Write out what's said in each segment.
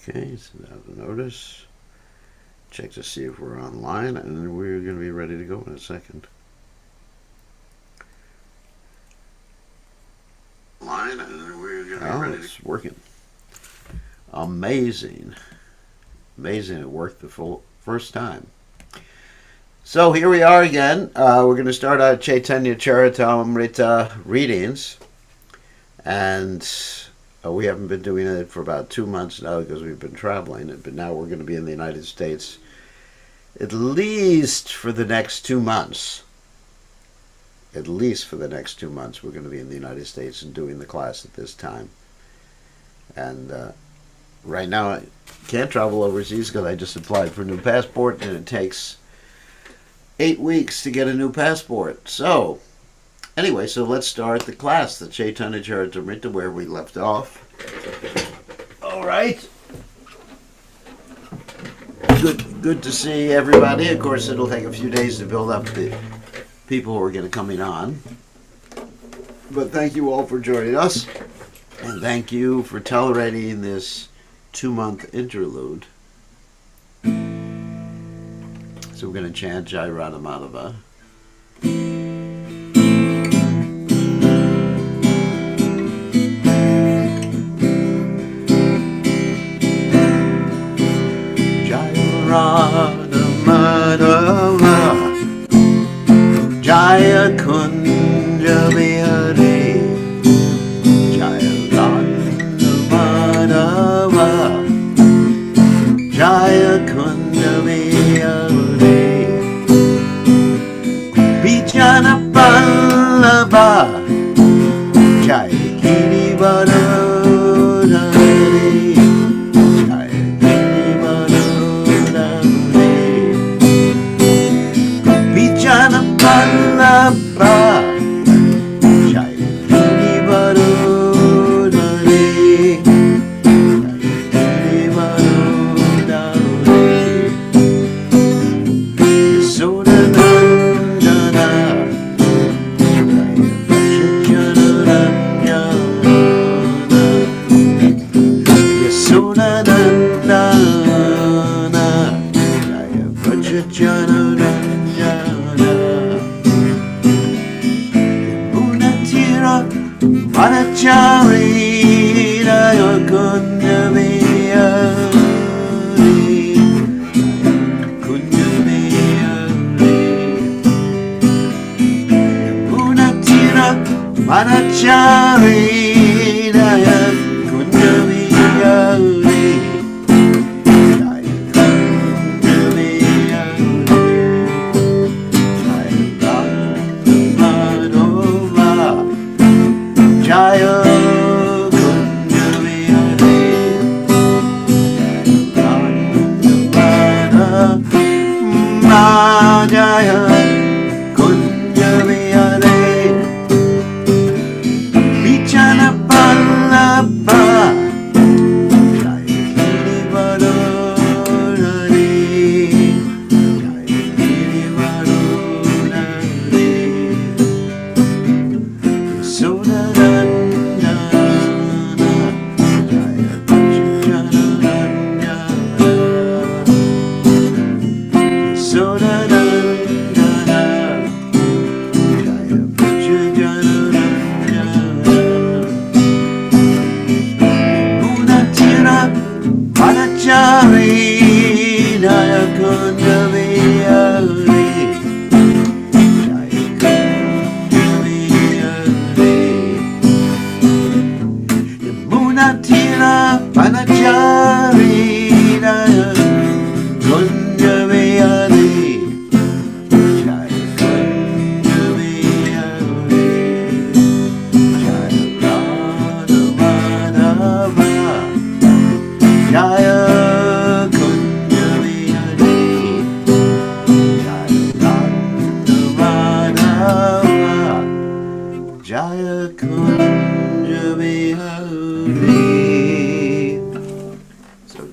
Okay, so now the notice. Check to see if we're online, and then we're going to be ready to go in a second. Online, and then we're going to be ready. It's working. Amazing. Amazing, it worked the first time. So here we are again. We're going to start our Caitanya Caritamrta readings. And we haven't been doing it for about 2 months now because we've been traveling. But now we're going to be in the United States at least for the next 2 months. At least for the next 2 months we're going to be in the United States and doing the class at this time. And right now I can't travel overseas because I just applied for a new passport, and it takes 8 weeks to get a new passport. So anyway, so let's start the class, the Caitanya Caritamrta, where we left off. All right. Good to see everybody. Of course, it'll take a few days to build up the people who are going to coming on. But thank you all for joining us, and thank you for tolerating this 2-month interlude. So we're going to chant Jai Radha Madhava. Radha Madhava Jaya Kunja Vihari Jaya Radha Madhava Jaya Kunja Vihari Bijana Pallava Jaya Girivara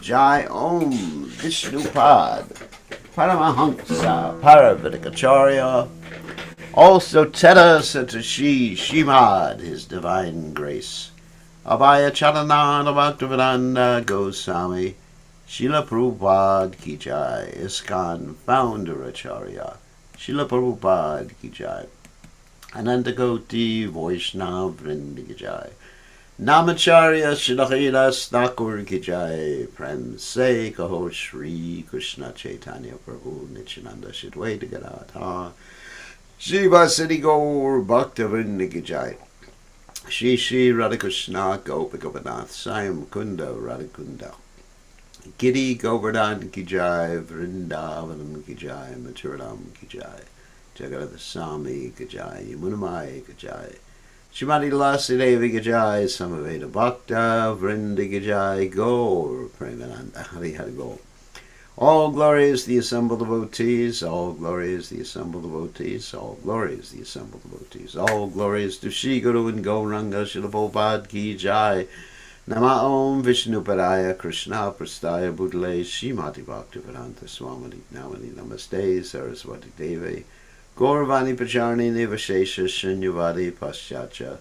Jai Om Vishnupad Paramahamsa Paravidikacharya, also Teta Satashi Shimad, His Divine Grace Abhaya Charananda Bhaktivedanta Goswami, Srila Prabhupada Ki Jai, ISKCON Founder Acharya, Srila Prabhupada Ki Jai, Anantakoti Vaishnav Vrindi Ki Jai, Namacharya Shrilas Thakur Ki Jai, Prem Se Kaho Shri Krishna Chaitanya Prabhu Nityananda Shidwaita Gadadha, Shiva Siddhi Gaur Bhaktivinoda Ki Jai, Shri Shri Radhakrishna Gopa Gopinath Sayam Kunda Radhakunda, Giri Govardhan Ki Jai, Vrindavanam Ki Jai, Mathuram Ki Jai, Jagadha Swami Ki Jai, Yamunamai Ki Jai, Shrimati Lasi Devi Ki Jai, Samaveda Bhakta, Vrindi Ki Jai, Gaur Premananda, Hari Hari Gaur. All glory is the assembled devotees, all glory is the assembled devotees, all glory is the assembled devotees, all glory is to Shri Guru and Gauranga Srila Prabhupada Ki Jai. Nama Om Vishnu Padaya Krishna Prastaya Budale Shrimati Bhaktivedanta Swami Namani Namaste Saraswati Devi Gauravani Pacharni Nivashesha Shunyavadi Paschatya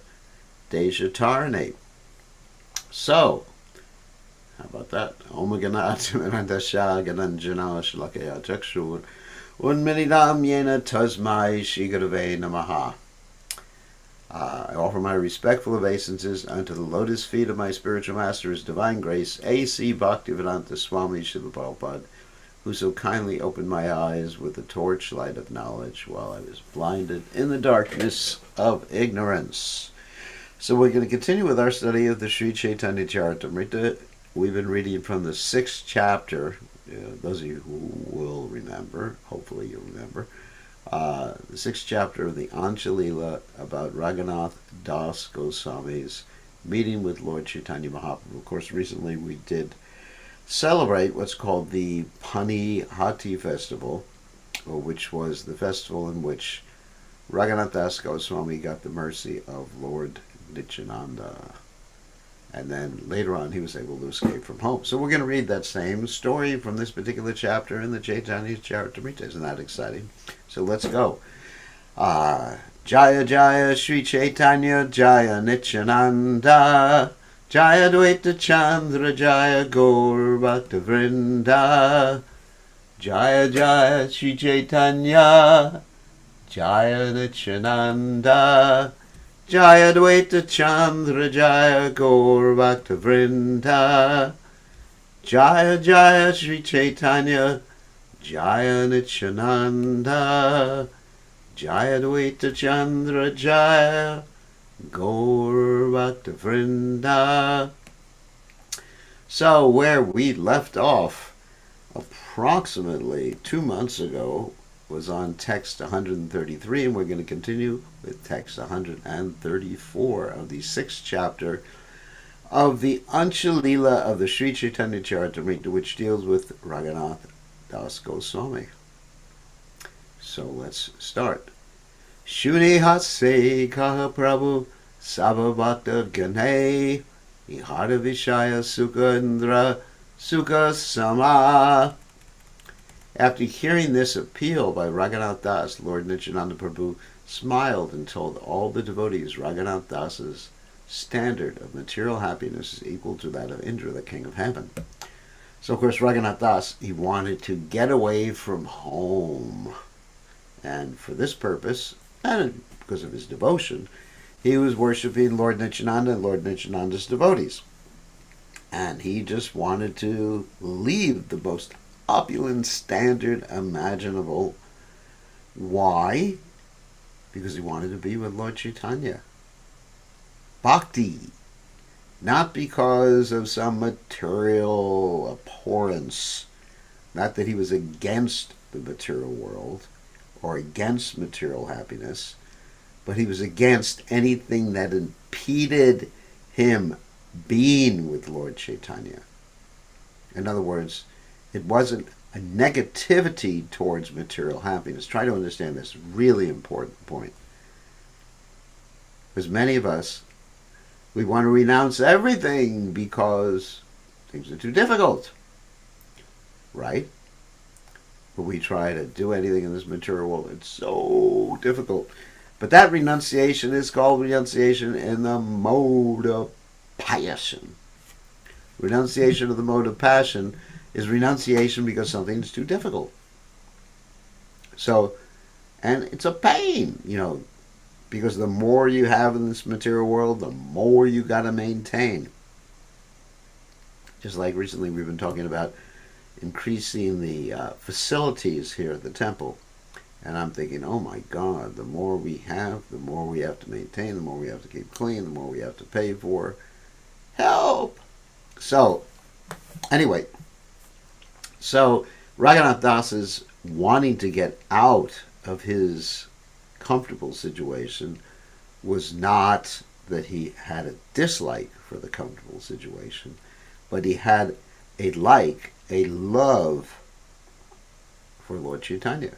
Deja Tarne. So, how about that? Om Ganat Mirandasha Gananjana Shlakaya Chakshur Unminidam Yena Tasmai Shigurave Namaha. I offer my respectful obeisances unto the lotus feet of my spiritual master, His Divine Grace, A.C. Bhaktivedanta Swami Srila Prabhupada, who so kindly opened my eyes with the torchlight of knowledge while I was blinded in the darkness of ignorance. So we're going to continue with our study of the Sri Caitanya Caritamrta. We've been reading from the 6th chapter. Those of you who will remember, hopefully you'll remember, the 6th chapter of the Antya Lila about Raghunath Das Goswami's meeting with Lord Chaitanya Mahaprabhu. Of course, recently we did celebrate what's called the Pani Hati Festival, which was the festival in which Raghunath Das Goswami got the mercy of Lord Nityananda. And then later on he was able to escape from home. So we're going to read that same story from this particular chapter in the Caitanya Caritamrta. Isn't that exciting? So let's go. Jaya Jaya Sri Caitanya Jaya Nityananda Jaya Dvaita Chandra Jaya Gaur Bhakta Vrinda Jaya Jaya Sri Caitanya Jaya Nityananda Jaya Dvaita Chandra Jaya Gaur Bhakta Vrinda Jaya Jaya Sri Caitanya Jaya Nityananda Jaya Dvaita Chandra Jaya Gaur Bhakta Vrinda. So where we left off approximately 2 months ago was on text 133, and we're going to continue with text 134 of the 6th chapter of the Antya Lila of the Sri Caitanya Caritamrta, which deals with Raghunath Das Goswami. So let's start. Shuni Hase Kaha Prabhu Sabhavata Gane Ihara Vishaya Sukandra Sukha Sama. After hearing this appeal by Raghunath Das, Lord Nityananda Prabhu smiled and told all the devotees Raghunath Das's standard of material happiness is equal to that of Indra, the king of heaven. So, of course, Raghunath Das, he wanted to get away from home. And for this purpose, and because of his devotion, he was worshiping Lord Nityananda and Lord Nityananda's devotees. And he just wanted to leave the most opulent standard imaginable. Why? Because he wanted to be with Lord Chaitanya. Bhakti. Not because of some material abhorrence. Not that he was against the material world or against material happiness, but he was against anything that impeded him being with Lord Chaitanya. In other words, it wasn't a negativity towards material happiness. Try to understand this really important point. Because many of us, we want to renounce everything because things are too difficult. Right? But we try to do anything in this material world. It's so difficult. But that renunciation is called renunciation in the mode of passion. Renunciation of the mode of passion is renunciation because something is too difficult. So, and it's a pain, because the more you have in this material world, the more you got to maintain. Just like recently we've been talking about increasing the facilities here at the temple. And I'm thinking, oh my God, the more we have, the more we have to maintain, the more we have to keep clean, the more we have to pay for. Help! So, anyway, Raghunath Das is wanting to get out of his comfortable situation was not that he had a dislike for the comfortable situation, but he had a love for Lord Caitanya.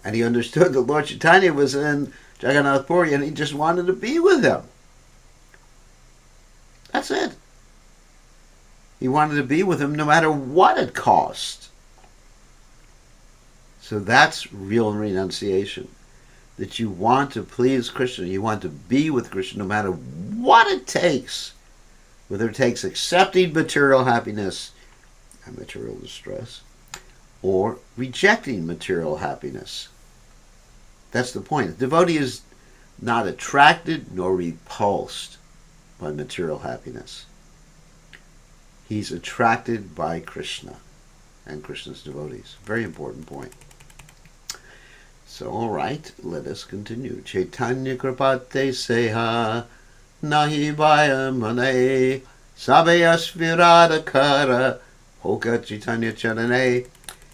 And he understood that Lord Caitanya was in Jagannath Puri and he just wanted to be with him. That's it. He wanted to be with him no matter what it cost. So that's real renunciation. That you want to please Krishna, you want to be with Krishna no matter what it takes. Whether it takes accepting material happiness and material distress, or rejecting material happiness. That's the point. The devotee is not attracted nor repulsed by material happiness. He's attracted by Krishna and Krishna's devotees. Very important point. So, all right, let us continue. Caitanya kripate seha nahi bhaya mane sabeyas virada kara hoka Caitanya charane.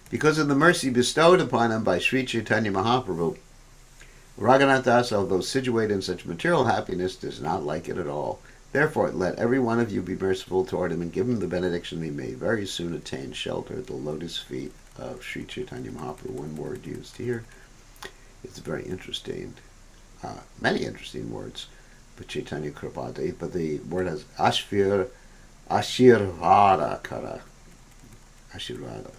Because of the mercy bestowed upon him by Sri Chaitanya Mahaprabhu, Raghunath Das, although situated in such material happiness, does not like it at all. Therefore, let every one of you be merciful toward him and give him the benediction he may very soon attain shelter at the lotus feet of Sri Chaitanya Mahaprabhu. One word used here. It's very interesting. Many interesting words. But Caitanya Kripate, but the word has Ashirvada Kara. Ashirvada.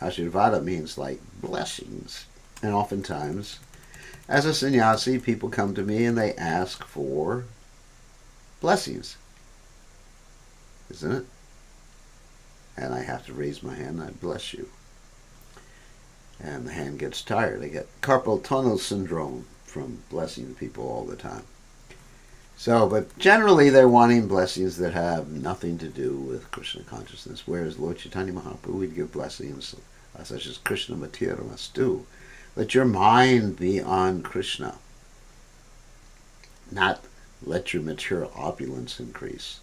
Ashirvada means like blessings. And oftentimes, as a sannyasi, people come to me and they ask for blessings. Isn't it? And I have to raise my hand and I bless you. And the hand gets tired. I get carpal tunnel syndrome from blessing people all the time. So, but generally they're wanting blessings that have nothing to do with Krishna consciousness. Whereas Lord Chaitanya Mahaprabhu would give blessings such as Krishna Matira Mastu. Let your mind be on Krishna. Not let your material opulence increase.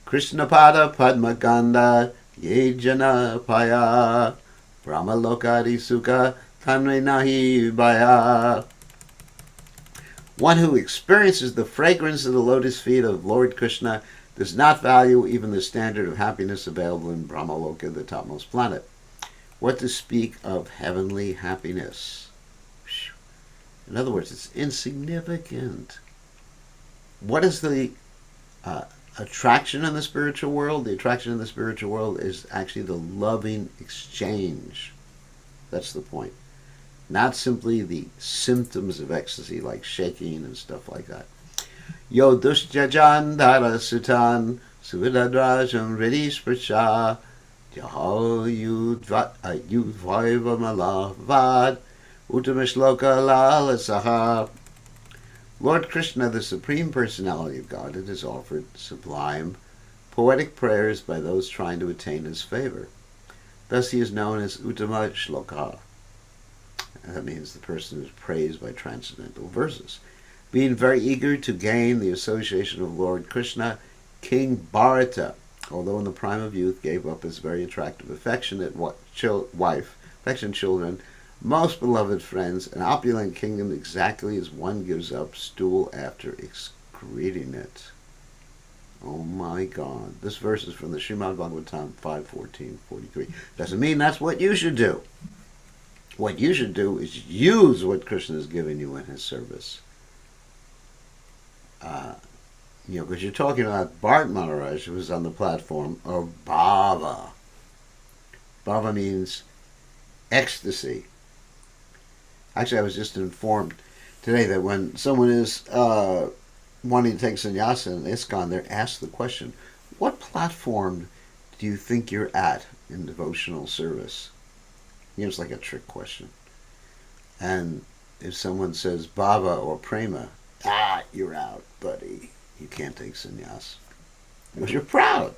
Krishna Pada Padma Ganda Yejana Paya Brahma Lokari Sukha Tanre Nahi Baya. One who experiences the fragrance of the lotus feet of Lord Krishna does not value even the standard of happiness available in Brahmaloka, the topmost planet. What to speak of heavenly happiness? In other words, it's insignificant. What is the attraction in the spiritual world? The attraction in the spiritual world is actually the loving exchange. That's the point. Not simply the symptoms of ecstasy like shaking and stuff like that. Yo dushjajan dara sutan suvidadrajam ridishprasha jahal yudvaiva malavad utamishloka lalasaha. Lord Krishna, the Supreme Personality of Godhead, is offered sublime, poetic prayers by those trying to attain his favor. Thus he is known as Uttama Shloka. That means the person who is praised by transcendental verses. Being very eager to gain the association of Lord Krishna, King Bharata, although in the prime of youth, gave up his very attractive, affectionate wife, affectionate children, most beloved friends, an opulent kingdom exactly as one gives up stool after excreting it. Oh my God. This verse is from the Srimad Bhagavatam 5:14-43. Doesn't mean that's what you should do. What you should do is use what Krishna has given you in his service. Because you're talking about Bharat Maharaj, who was on the platform of Bhava. Bhava means ecstasy. Actually, I was just informed today that when someone is wanting to take sannyasa in ISKCON, they're asked the question, what platform do you think you're at in devotional service? It's like a trick question. And if someone says bhava or prema, you're out, buddy. You can't take sannyas. Because you're proud.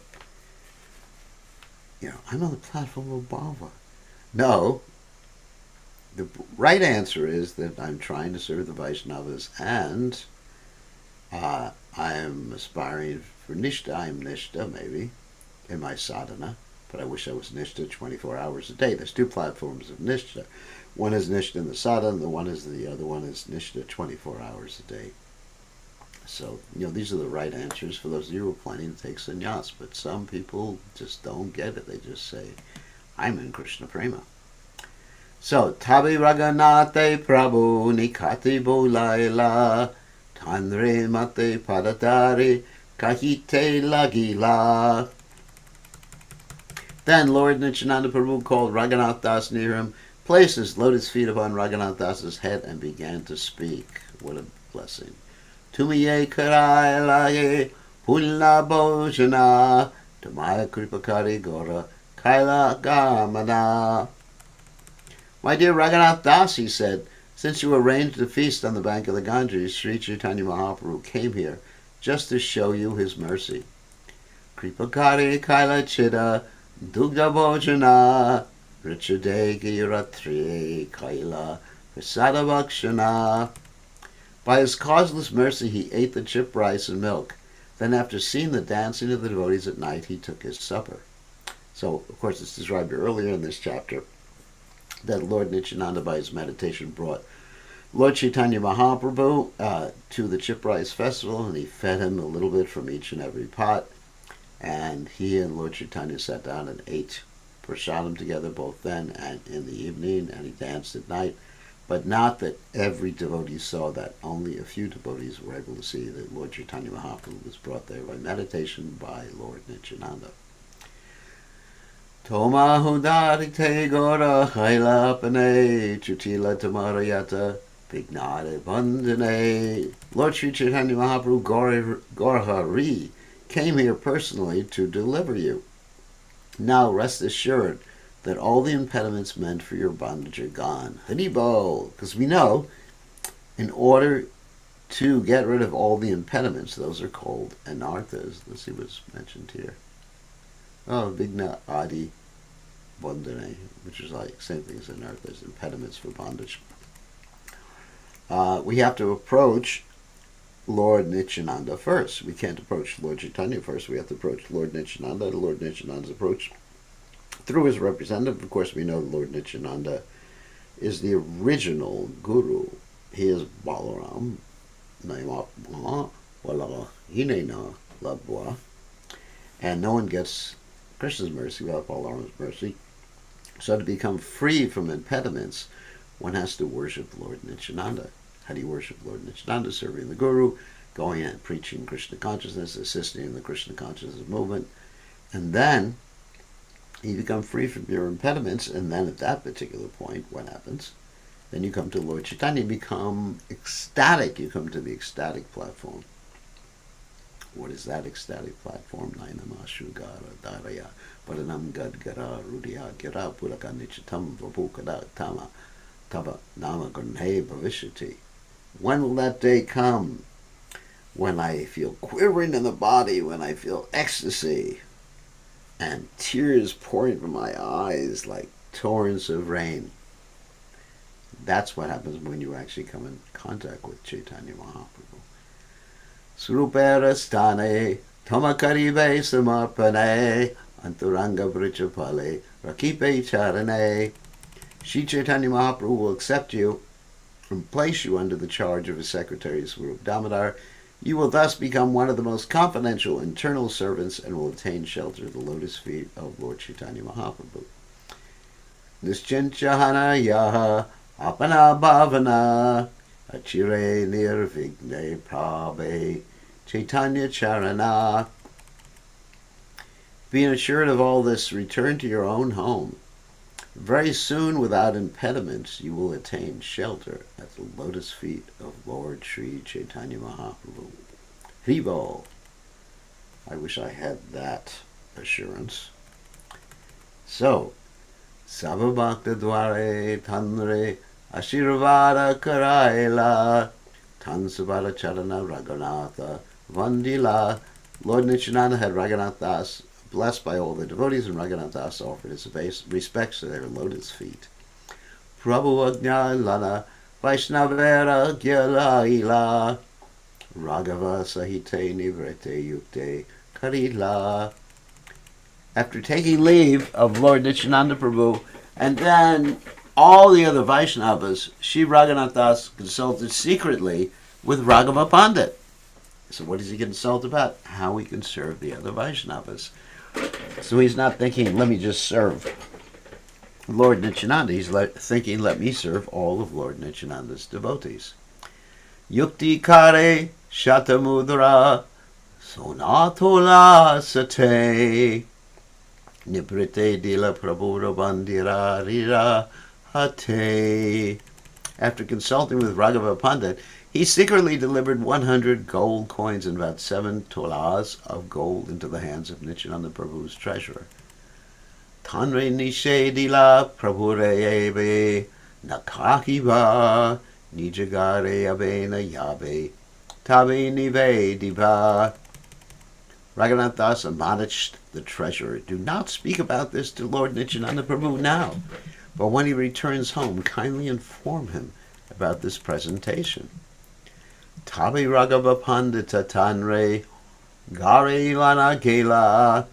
I'm on the platform of bhava. No, the right answer is that I'm trying to serve the Vaishnavas and I am aspiring for Nishta. I'm Nishta, maybe, in my sadhana, but I wish I was Nishta 24 hours a day. There's two platforms of Nishta. One is Nishta in the sadhana, and the other one is Nishta 24 hours a day. So, these are the right answers for those of you who are planning to take sannyas, but some people just don't get it. They just say, I'm in Krishna Prema. So, Tabi Raganate Prabhu Nikati Bulaila Tanre Mate Padatari Kahite Lagila. Then Lord Nityananda Prabhu called Raghunath Das near him, placed his lotus feet upon Raghunath Das's head, and began to speak. What a blessing. Tumiye karai lage pulla bhojana Tamaya kripakari gora kaila gamana. My dear Raghunath Das, he said, since you arranged a feast on the bank of the Ganges, Sri Chaitanya Mahaprabhu came here just to show you his mercy. Kripakari kaila chida dugda bhojana richadegi ratri kaila prasada bhakshana. By his causeless mercy he ate the chip rice and milk. Then after seeing the dancing of the devotees at night, he took his supper. So, of course, it's described earlier in this chapter that Lord Nityananda, by his meditation, brought Lord Chaitanya Mahaprabhu to the chip rice festival, and he fed him a little bit from each and every pot. And he and Lord Chaitanya sat down and ate prasadam together, both then and in the evening, and he danced at night. But not that every devotee saw that. Only a few devotees were able to see that Lord Chaitanya Mahaprabhu was brought there by meditation by Lord Nityananda. Toma hudarite gora hailapane chutila tamarayata vignare bandhane. Lord Sri Chaitanya Mahaprabhu Gorhari came here personally to deliver you. Now rest assured that all the impediments meant for your bondage are gone. Haribol, because we know in order to get rid of all the impediments, those are called anarthas. Let's see what's mentioned here. Vigna Adi Bandhane, which is like same thing as anarthas, impediments for bondage. We have to approach Lord Nityananda first. We can't approach Lord Chaitanya first. We have to approach Lord Nityananda. Lord Nityananda's approach through his representative. Of course, we know Lord Nityananda is the original guru. He is Balaram, and no one gets Krishna's mercy without Balaram's mercy. So to become free from impediments, one has to worship Lord Nityananda. How do you worship Lord Nityananda? Serving the guru, going and preaching Krishna consciousness, assisting in the Krishna consciousness movement, and then you become free from your impediments, and then at that particular point, what happens? Then you come to Lord Chaitanya, you become ecstatic. You come to the ecstatic platform. What is that ecstatic platform? Nainamashugara Daraya Paranam Gadgara Rudya Gira Puraka Nichitam Vabukada Tama Tava Nama Gunhe Bhavishati. When will that day come? When I feel quivering in the body, when I feel ecstasy, and tears pouring from my eyes like torrents of rain. That's what happens when you actually come in contact with Chaitanya Mahaprabhu. Surupera stane, tamakaribe samarpane, anturanga brichapale, rakipe charane. Shri Chaitanya Mahaprabhu will accept you and place you under the charge of his secretary, Swarup Damodar. You will thus become one of the most confidential internal servants and will obtain shelter at the lotus feet of Lord Chaitanya Mahaprabhu. Nischinchahana yaha apana bhavana achire nirvigne prabhe Chaitanya charana. Being assured of all this, return to your own home. Very soon, without impediments, you will attain shelter at the lotus feet of Lord Sri Chaitanya Mahaprabhu. Hribo. I wish I had that assurance. So, Savabhakta Dware Tanre Ashirvada Karaila Tansavada Charana Raghunatha Vandila. Lord Nityananda had Raghunath Das blessed by all the devotees, and Raghunath Das offered his respects to their lotus feet. Prabhu Agnya Lana Vaishnavera Gyalaila Raghava Sahite Nivrete Yukte Karila. After taking leave of Lord Nityananda Prabhu, and then all the other Vaishnavas, Shri Raghunath Das consulted secretly with Raghava Pandit. So what does he consult about? How he can serve the other Vaishnavas. So he's not thinking, let me just serve Lord Nityananda. He's thinking, let me serve all of Lord Nityananda's devotees. Yukti kare shatamudra sonatola sate nibrite dila prabhura bandira rira hate. After consulting with Raghava Pandit, he secretly delivered 100 gold coins and about 7 tolas of gold into the hands of Nityananda Prabhu's treasurer. Tanre nishedila prabhure nakakiva nijagare abena yabe tabe nive diva. Raghunath Das admonished the treasurer, do not speak about this to Lord Nityananda Prabhu now, but when he returns home, kindly inform him about this presentation. Tabi Raghava Pandita Tanre Gare Lana Gela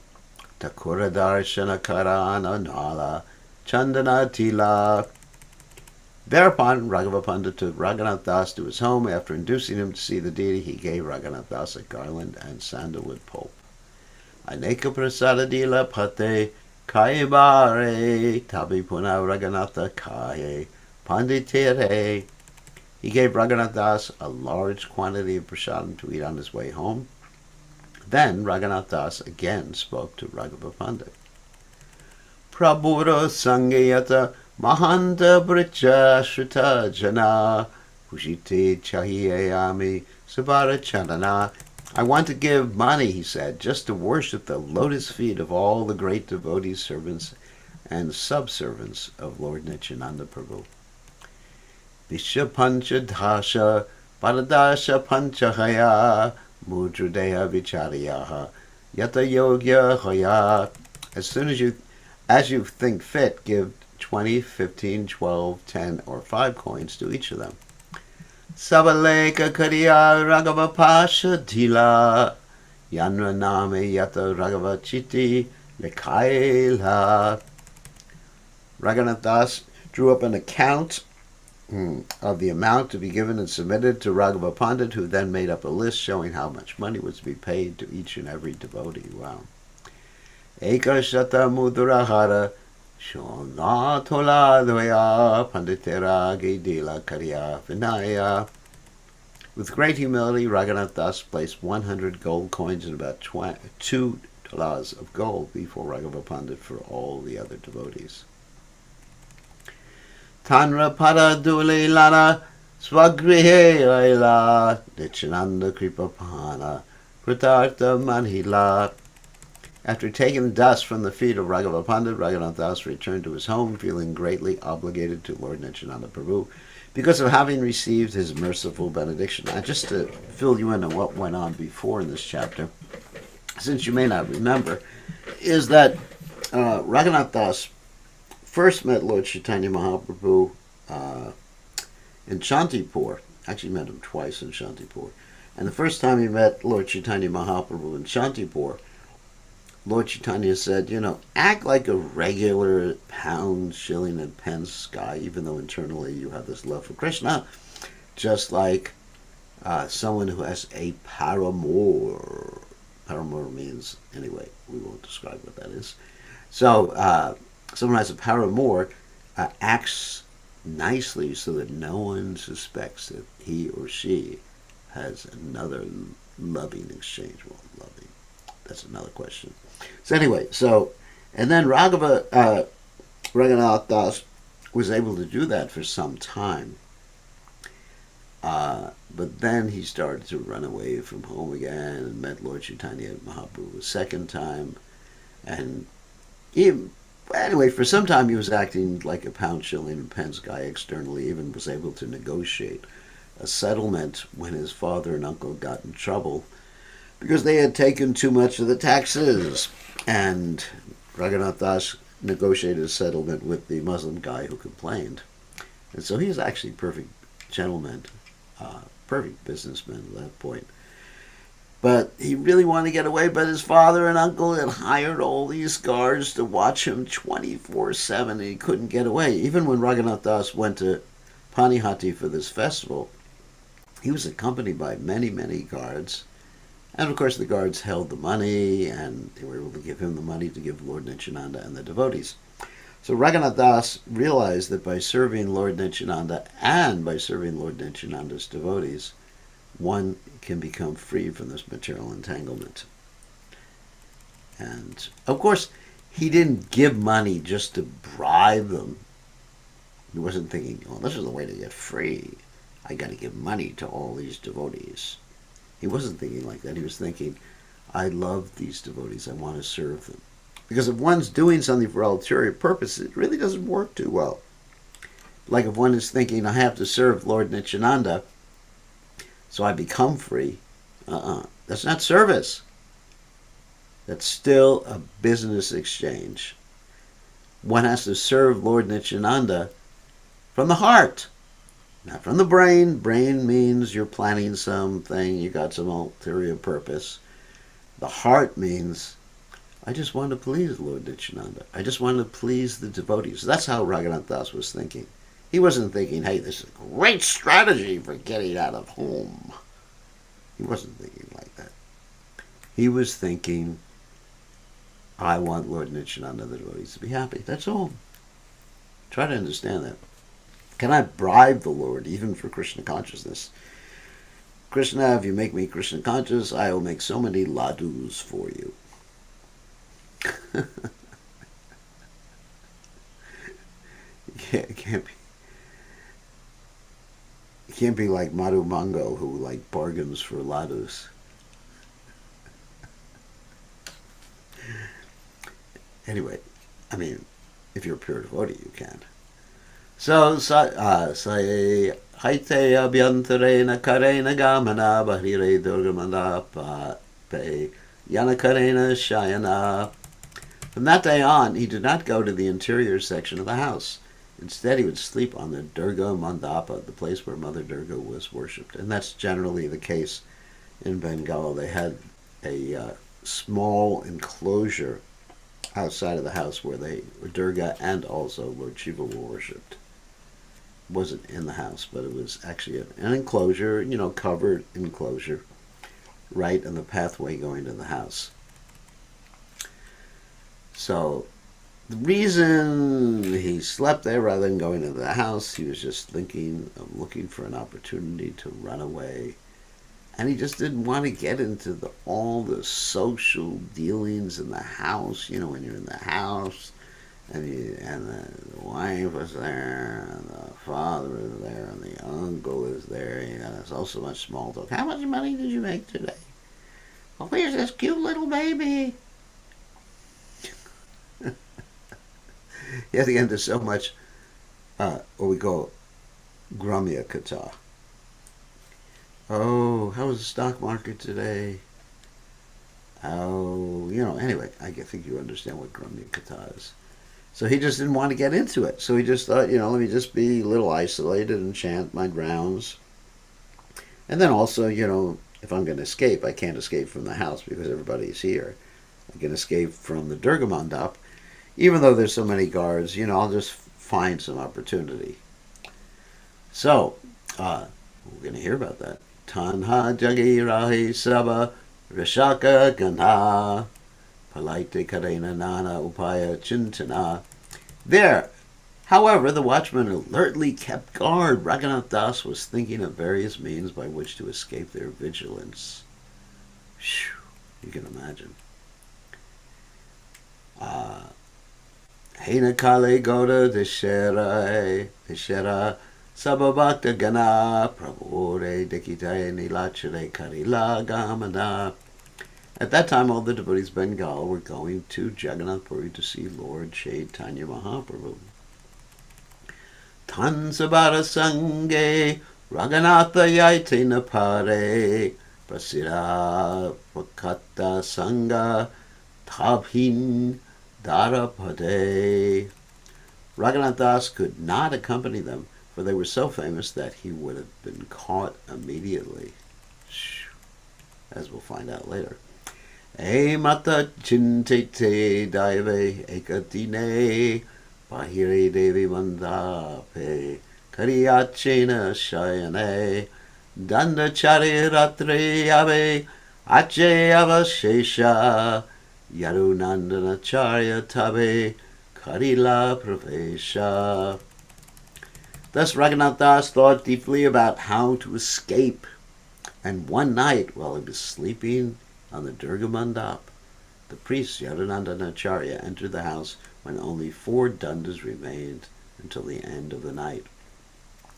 Takura Darshana Karana Nala Chandana Tila. Thereupon, Raghava Pandit took Raghunath Das to his home. After inducing him to see the deity, he gave Raghunath Das a garland and sandalwood pulp. Aneka Prasada Dila Pate Kaibare Tabi Puna Raghunatha Kaye Panditere. He gave Raghunath Das a large quantity of prasadam to eat on his way home. Then Raghunath Das again spoke to Raghava Pandit. Prabhura Sangayata Mahanta Bricha Shrita Jana Pushite Chahiyayami Sabara Chandana. I want to give money, he said, just to worship the lotus feet of all the great devotees, servants, and subservants of Lord Nityananda Prabhu. Visha Pancha Dasha Paradasha Panchahaya Mudradeha Vicharyaha Yata Yogya Haya. As you think fit, give 20, 15, 12, 10, or 5 coins to each of them. Sabaleka Kariya Raghava Pasha Dila Yanra Name Yata Raghava Chiti Lekaila. Raghunath Das drew up an account of the amount to be given and submitted to Raghava Pandit, who then made up a list showing how much money was to be paid to each and every devotee. Wow. Eka Shata Mudrahara Shona Tola Dvaya Panditera Gedila Karya Vinaya. With great humility, Raghunath Das placed 100 gold coins and about 2 tolas of gold before Raghava Pandit for all the other devotees. Tanra Pada Dule Lana Swagrihe Aila Nityananda Kripapana Pratartha Manhila. After taking the dust from the feet of Raghava Pandit, Raghunath Das returned to his home, feeling greatly obligated to Lord Nityananda Prabhu because of having received his merciful benediction. Now, just to fill you in on what went on before in this chapter, since you may not remember, is that Raghunath Das first met Lord Caitanya Mahaprabhu in Shantipur. Actually met him twice in Shantipur. And the first time he met Lord Caitanya Mahaprabhu in Shantipur, Lord Caitanya said, act like a regular pound, shilling, and pence guy, even though internally you have this love for Krishna, just like someone who has a paramour. Paramour means, anyway, we won't describe what that is. So, someone who has a paramour acts nicely so that no one suspects that he or she has another loving exchange. Well, loving, that's another question. So anyway, and then Raghunath Das was able to do that for some time. But then he started to run away from home again and met Lord Chaitanya Mahaprabhu a second time. And he, anyway, for some time he was acting like a pound shilling and pence guy externally, even was able to negotiate a settlement when his father and uncle got in trouble because they had taken too much of the taxes. And Raghunath Das negotiated a settlement with the Muslim guy who complained. And so he was actually a perfect gentleman, perfect businessman at that point. But he really wanted to get away, but his father and uncle had hired all these guards to watch him 24/7, and he couldn't get away. Even when Raghunath Das went to Panihati for this festival, he was accompanied by many, many guards. And of course, the guards held the money, and they were able to give him the money to give Lord Nityananda and the devotees. So Raghunath Das realized that by serving Lord Nityananda and by serving Lord Nityananda's devotees, one can become free from this material entanglement. And of course, he didn't give money just to bribe them. He wasn't thinking, oh, this is the way to get free. I got to give money to all these devotees. He wasn't thinking like that. He was thinking, I love these devotees. I want to serve them. Because if one's doing something for ulterior purpose, it really doesn't work too well. Like if one is thinking, I have to serve Lord Nityananda, so I become free. That's not service. That's still a business exchange. One has to serve Lord Nityananda from the heart, not from the brain. Brain means you're planning something, you got some ulterior purpose. The heart means, I just want to please Lord Nityananda. I just want to please the devotees. That's how Raghunath Das was thinking. He wasn't thinking, hey, this is a great strategy for getting out of home. He wasn't thinking like that. He was thinking, I want Lord Nityananda and the devotees to be happy. That's all. Try to understand that. Can I bribe the Lord even for Krishna consciousness? Krishna, if you make me Krishna conscious, I will make so many ladus for you. It can't be like Madhu Mango, who like bargains for ladus. Anyway, I mean, if you're a pure devotee, you can. So, say, haite abhyantarena karena gamana bahire durgamanda pe yana karena shayana. From that day on, he did not go to the interior section of the house. Instead, he would sleep on the Durga Mandapa, the place where Mother Durga was worshipped. And that's generally the case in Bengal. They had a small enclosure outside of the house where Durga and also Lord Shiva were worshipped. It wasn't in the house, but it was actually an enclosure, covered enclosure, right in the pathway going to the house. So the reason he slept there rather than going into the house, he was just thinking of looking for an opportunity to run away. And he just didn't want to get into all the social dealings in the house. When you're in the house, and the wife is there, and the father is there, and the uncle is there. There's also much small talk. How much money did you make today? Oh, here's this cute little baby. Yet again, there's so much what we call Gramya Kata. Oh, how was the stock market today? Oh, anyway, I think you understand what Gramya Kata is. So he just didn't want to get into it. So he just thought, let me just be a little isolated and chant my rounds. And then also, if I'm going to escape, I can't escape from the house because everybody's here. I can escape from the Durga Mandap. Even though there's so many guards, I'll just find some opportunity. So, we're going to hear about that. Tanha jagi rahi saba rishaka gandha palaite karena nana upaya chintana. There. However, the watchman alertly kept guard. Raghunath Das was thinking of various means by which to escape their vigilance. Whew, you can imagine. Hena kale goda deshera Sababhakta Gana Prabhure Dekitaye Nilachare Karila Gamana. At that time, all the devotees of Bengal were going to Jagannath Puri to see Lord Caitanya Mahaprabhu. Tansabara Sange Raganatha Yaite Napare Prasira Pakata Sangha Tabhin Darapade. Raghunath Das could not accompany them, for they were so famous that he would have been caught immediately, as we'll find out later. E mata chintete daive ekadine bahire devi mandape kariyachena shayane dandachari ratri ave ache avashesha yarunandanacharya tabe karila pravesha. Thus Raghunath Das thought deeply about how to escape, and one night while he was sleeping on the Durga Mandap, the priest Yadunandanacharya entered the house when only 4 dandas remained until the end of the night.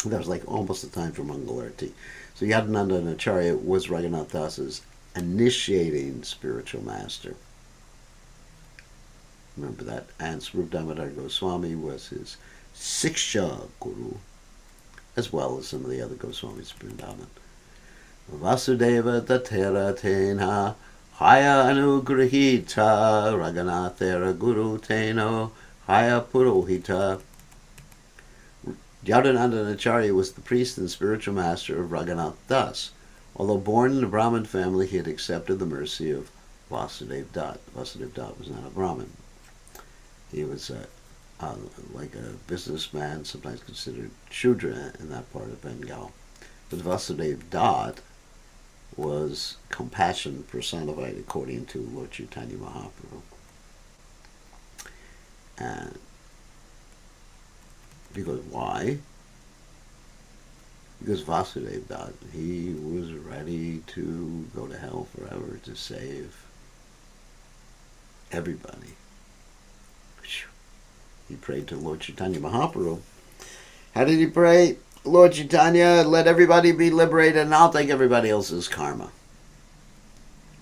That was like almost the time for Mangalarti. So Yadunandanacharya was Raghunath Das's initiating spiritual master. Remember that. And Swarup Damodar Goswami was his Siksha Guru, as well as some of the other Goswamis of Vrindavan. Vasudeva Tatera Tena Haya Anugrahita Raghunathera Guru Teno Haya Purohita. Yadunandanacharya was the priest and spiritual master of Raghunath Das. Although born in a Brahmin family, he had accepted the mercy of Vasudeva Dutt. Vasudeva Dutt was not a Brahmin. He was like a businessman, sometimes considered Shudra in that part of Bengal. But Vasudeva Dutt was compassion personified, according to Lord Caitanya Mahaprabhu. And because why? Because Vasudeva Dutt, he was ready to go to hell forever to save everybody. He prayed to Lord Caitanya Mahaprabhu. How did he pray? Lord Caitanya, let everybody be liberated and I'll take everybody else's karma.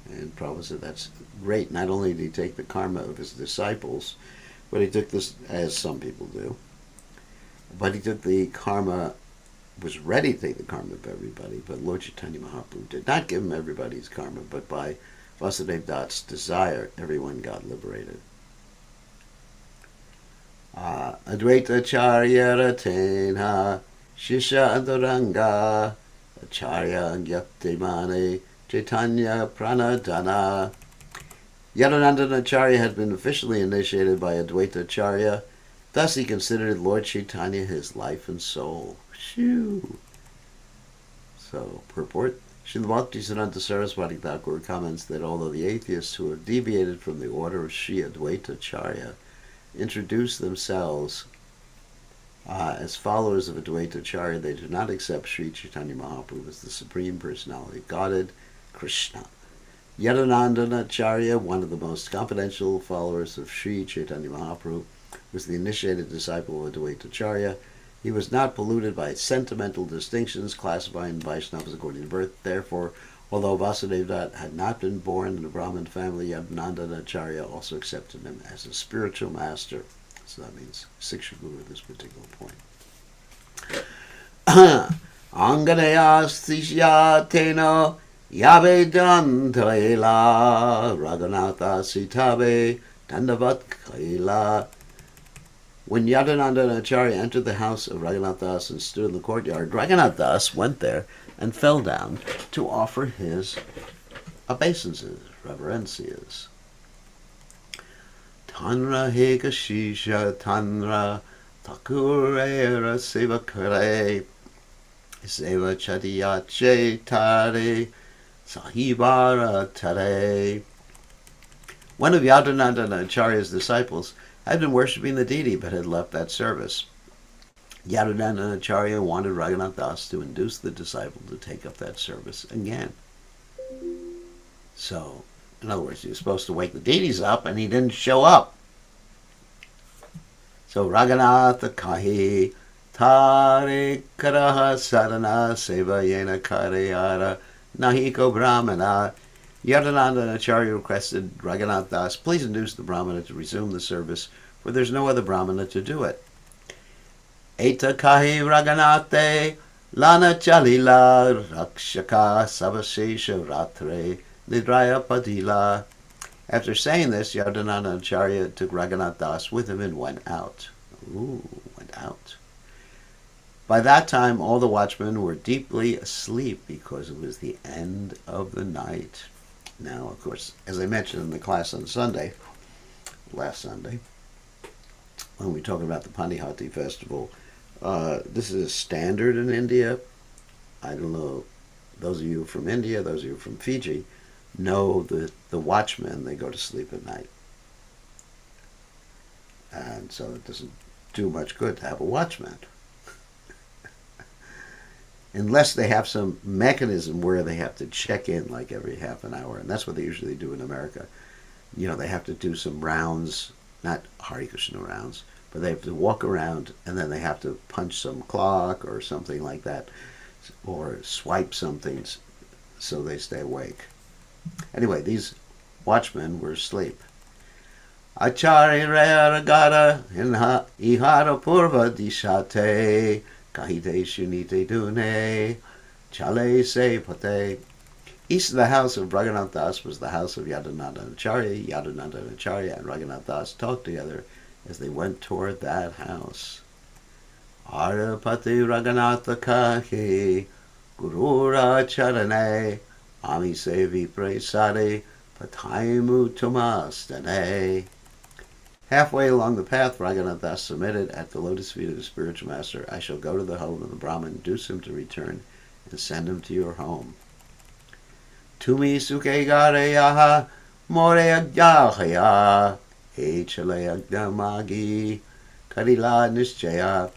And Prabhupada said that's great. Not only did he take the karma of his disciples, but he took this, as some people do, but he took the karma, was ready to take the karma of everybody, but Lord Caitanya Mahaprabhu did not give him everybody's karma, but by Vasudeva Dutt's desire, everyone got liberated. Advaita Charya Ratena Shisha Antaranga Acharya Gyaptimane Caitanya Pranadana. Yadunandanacharya had been officially initiated by Advaita Charya. Thus he considered Lord Caitanya his life and soul. Shoo! So, purport. Srila Bhaktisiddhanta Saraswati Thakur comments that although the atheists who have deviated from the order of Sri Advaita Charya introduce themselves as followers of Advaita Charya, they do not accept Sri Caitanya Mahaprabhu as the Supreme Personality of Godhead, Krishna. Yadunandanacharya, one of the most confidential followers of Sri Caitanya Mahaprabhu, was the initiated disciple of Advaita Charya. He was not polluted by sentimental distinctions classifying Vaishnavas according to birth. Therefore, although Vasudeva Dutt had not been born in a Brahmin family, Yadunandanacharya also accepted him as a spiritual master. So that means Siksha Guru at this particular point. Anganaya Stisya Teno Yabe Dantaela Raghunatha Sitabe Dandavat Kaila. When Yadunandanacharya entered the house of Raghunath Das and stood in the courtyard, Raghunath Das went there and fell down to offer his obeisances, reverencias. Tanra Hekashisha Tanra Takurera Sevakare Seva Chadiyache Tare Sahibara Tare. One of Yadunandanacharya's disciples had been worshipping the deity but had left that service. Yadunandanacharya wanted Raghunath Das to induce the disciple to take up that service again. So, in other words, he was supposed to wake the deities up and he didn't show up. So Raghunath Kahi Tare karaha sadhana seva yena kareyara nahiko brahmana. Yadananda Acharya requested Raghunath Das, please induce the Brahmana to resume the service, for there's no other Brahmana to do it. Eta kahi Raghunathe lana chalila rakshaka savasesha ratre nidraya padila. After saying this, Yadananda Acharya took Raghunath Das with him and went out. Went out. By that time, all the watchmen were deeply asleep because it was the end of the night. Now, of course, as I mentioned in the class on Sunday, last Sunday, when we talked about the Panihati festival, this is a standard in India. I don't know, those of you from India, those of you from Fiji, know that the watchmen, they go to sleep at night. And so it doesn't do much good to have a watchman. Unless they have some mechanism where they have to check in like every half an hour. And that's what they usually do in America. You know, they have to do some rounds, not Hare Krishna rounds, but they have to walk around and then they have to punch some clock or something like that, or swipe something so they stay awake. Anyway, these watchmen were asleep. Acharya ragara ihara purva dishate kahite shunite dune chale se pate. East of the house of Raghunath Das was the house of Yadananda Acharya. Yadananda Acharya and Raghunath Das talked together as they went toward that house. Arapati Raghunatha kahi gurura charane ami sevi presade pataimu tumastane. Halfway along the path, Raghunath Das submitted at the lotus feet of the spiritual master. I shall go to the home of the Brahmin, induce him to return, and send him to your home. Tumi suke gareyaha more agyahaya echale agdamagi karila nischaya.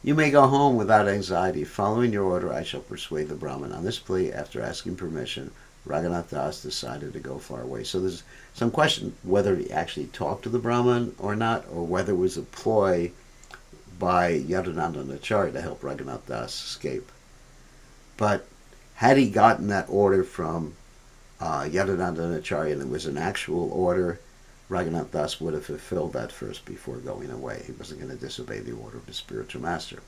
You may go home without anxiety. Following your order, I shall persuade the Brahmin. On this plea, after asking permission, Raghunath Das decided to go far away. So there's some question whether he actually talked to the Brahmin or not, or whether it was a ploy by Yadananda Acharya to help Raghunath Das escape. But had he gotten that order from Yadananda Acharya and it was an actual order, Raghunath Das would have fulfilled that first before going away. He wasn't going to disobey the order of his spiritual master.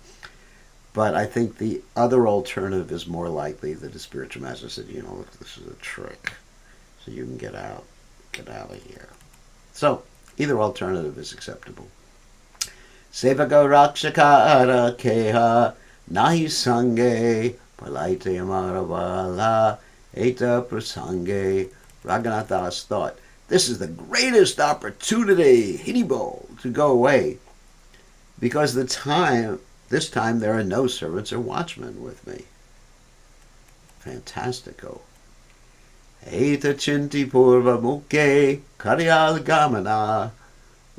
But I think the other alternative is more likely, that the spiritual master said, you know, look, this is a trick, so you can get out of here. So either alternative is acceptable. Sevaka rakshaka keha nahi sange palaite amaravala eta prasange. Raghunath Das thought, this is the greatest opportunity, Hinibo, to go away, because this time there are no servants or watchmen with me. Fantastico. Eta chinti purva muke karyal gamana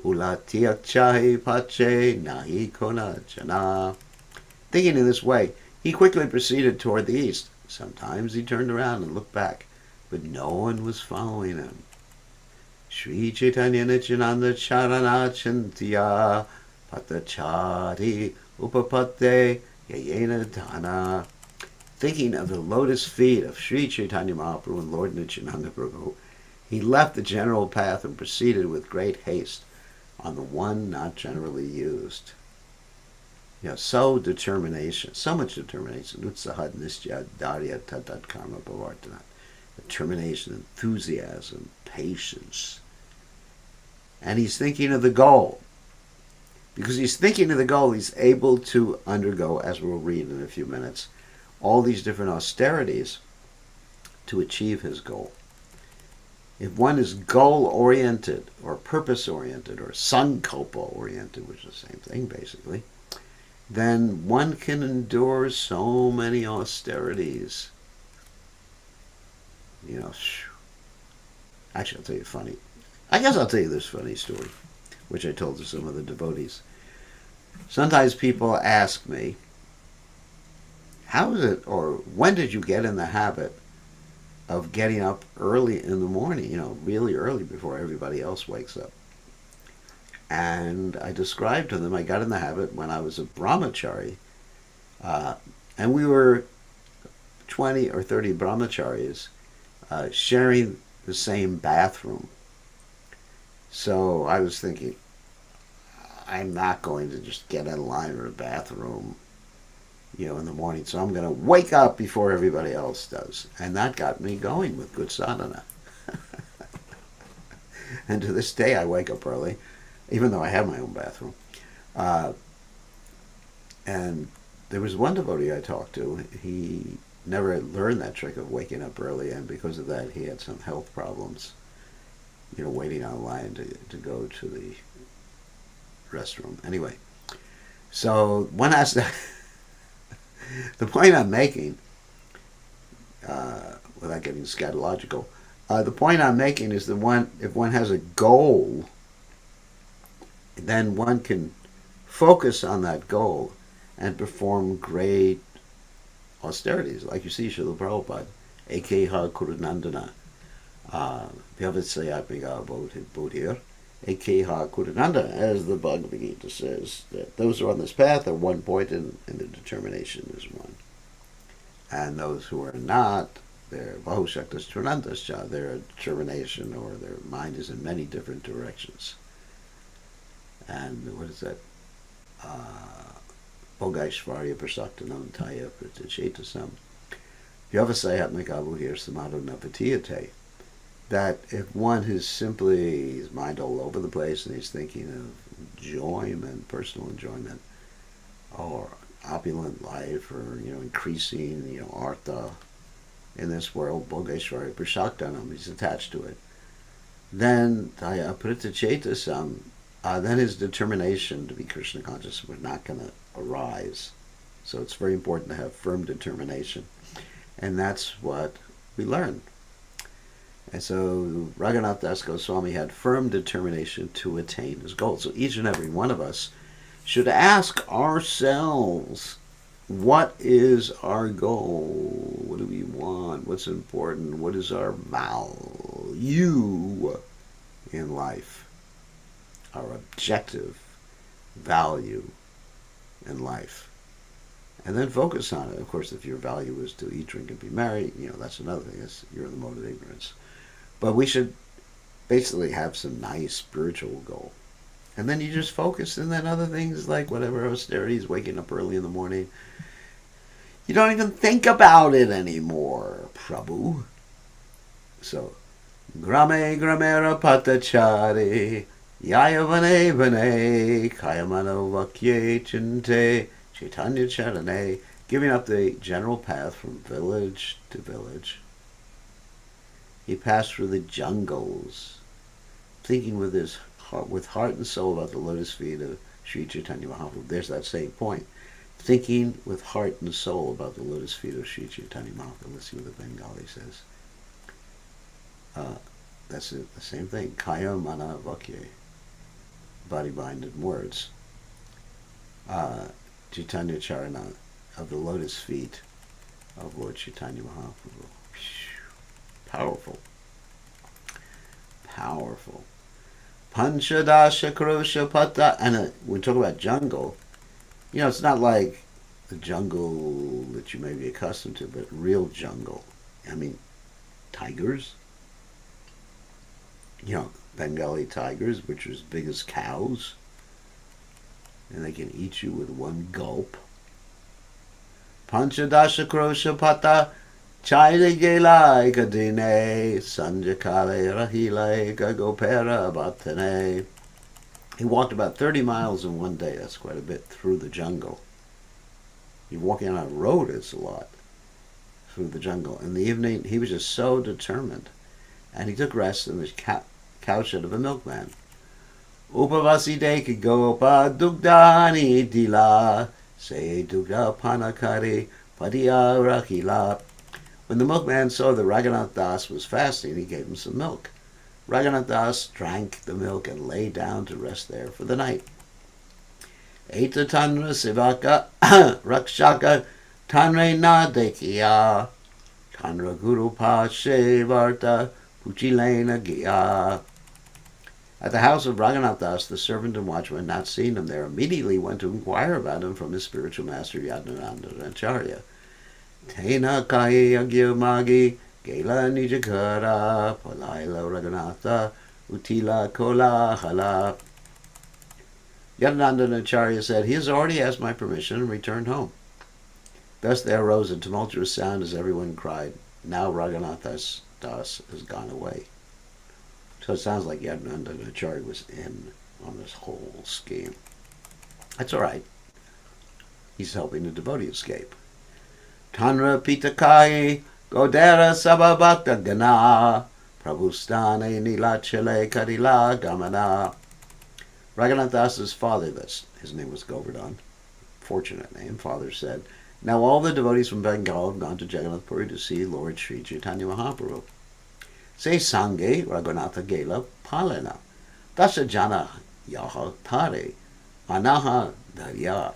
ulatiak chahi pache nahi kona jana. Thinking in this way, he quickly proceeded toward the east. Sometimes he turned around and looked back, but no one was following him. Sri Caitanya Nityananda Charana Chintya Patachari Upapate Yayena Dana. Thinking of the lotus feet of Sri Chaitanya Mahaprabhu and Lord Nityananda Prabhu, he left the general path and proceeded with great haste on the one not generally used. You know, so much determination. Utsahat nisya darya tatat karma bhavartana. Determination, enthusiasm, patience. And he's thinking of the goal. Because he's thinking of the goal, he's able to undergo, as we'll read in a few minutes, all these different austerities to achieve his goal. If one is goal-oriented, or purpose-oriented, or sankalpa-oriented, which is the same thing basically, then one can endure so many austerities. You know, actually I'll tell you I'll tell you this funny story, which I told to some of the devotees. Sometimes people ask me, how is it, or when did you get in the habit of getting up early in the morning, you know, really early before everybody else wakes up? And I described to them, I got in the habit when I was a brahmachari, uh, and we were 20 or 30 brahmacharis sharing the same bathroom. So I was thinking, I'm not going to just get in line in a bathroom, in the morning. So I'm going to wake up before everybody else does. And that got me going with good sadhana. And to this day, I wake up early, even though I have my own bathroom. Uh, and there was one devotee I talked to. He never learned that trick of waking up early, and because of that, he had some health problems, waiting online to go to the restroom. Anyway, so one has to. The point I'm making, without getting scatological, the point I'm making is that if one has a goal, then one can focus on that goal and perform great austerities, like you see Srila Prabhupada, Ekeha Kurunandana, Vyavatsayatmiga Bodhir, Ekeha Kurunanda, as the Bhagavad Gita says, that those who are on this path are one point and the determination is one. And those who are not, their Bahushaktas Trinandascha, their determination or their mind is in many different directions. And what is that? Bhogaishvarya Prasaktanam Taya Pratichetasam. Vyavasayatmikabuhir Samadho Navatiyate. That if one is simply his mind all over the place and he's thinking of enjoyment, personal enjoyment, or opulent life, or increasing artha in this world, Bhogeshwari Prashaktanam, he's attached to it, then Pratichetasam, then his determination to be Krishna conscious was not going to arise. So it's very important to have firm determination. And that's what we learn. And so Raghunath Das Goswami had firm determination to attain his goal. So each and every one of us should ask ourselves, what is our goal? What do we want? What's important? What is our value in life? Our objective value in life. And then focus on it. Of course, if your value is to eat, drink, and be merry, that's another thing. You're in the mode of ignorance. But we should basically have some nice spiritual goal. And then you just focus, and then other things like whatever austerities, waking up early in the morning. You don't even think about it anymore, Prabhu. So, grame gramera patachari, yaya vane vane, kayamano vakye chinte, Caitanya charane, giving up the general path from village to village. He passed through the jungles, thinking with heart and soul about the lotus feet of Sri Chaitanya Mahaprabhu. There's that same point. Thinking with heart and soul about the lotus feet of Sri Chaitanya Mahaprabhu. Let's see what the Bengali says. That's the same thing. Kaya mana vakye. Body, mind, and words. Chaitanya Charana, of the lotus feet of Lord Chaitanya Mahaprabhu. Powerful. Powerful. Panchadasha Krosha Pata. And when we talk about jungle, it's not like the jungle that you may be accustomed to, but real jungle. I mean, tigers. Bengali tigers, which are as big as cows. And they can eat you with one gulp. Panchadasha Krosha Pata. Chaile gelai kadine, sanjakale rahile gopera batane. He walked about 30 miles in one day. That's quite a bit through the jungle. You're walking on a road, it's a lot through the jungle. In the evening, he was just so determined. And he took rest in the cowshed of a milkman. Upavasi de gopa dugdani dila, se dugda panakari padia rakila. When the milkman saw that Raghunath Das was fasting, he gave him some milk. Raghunath Das drank the milk and lay down to rest there for the night. Eta tanra sivaka rakshaka tanre na dekiya tanra guru pa shevarta puchilena giya. At the house of Raghunath Das, the servant and watchman, not seeing him there, immediately went to inquire about him from his spiritual master Yadnananda Acharya. Tena kai agya magi gela nijakara palaila Raghunatha utila kola hala. Yadnananda Acharya said, "He has already asked my permission and returned home." Thus there arose a tumultuous sound as everyone cried, "Now Raghunath Das has gone away." So it sounds like Yadnananda Acharya was in on this whole scheme. That's all right. He's helping the devotee escape. Tanra Pitakai Godera Sababhakta Gana Prabhustane Nilachale Kadila Gamana. Raghunath Das's father, his name was Govardhan, fortunate name, father said, "Now all the devotees from Bengal have gone to Jagannath Puri to see Lord Sri Caitanya Mahaprabhu. Se sange Raghunatha Gela Palena. Dasa jana yaha tare. Anaha darya."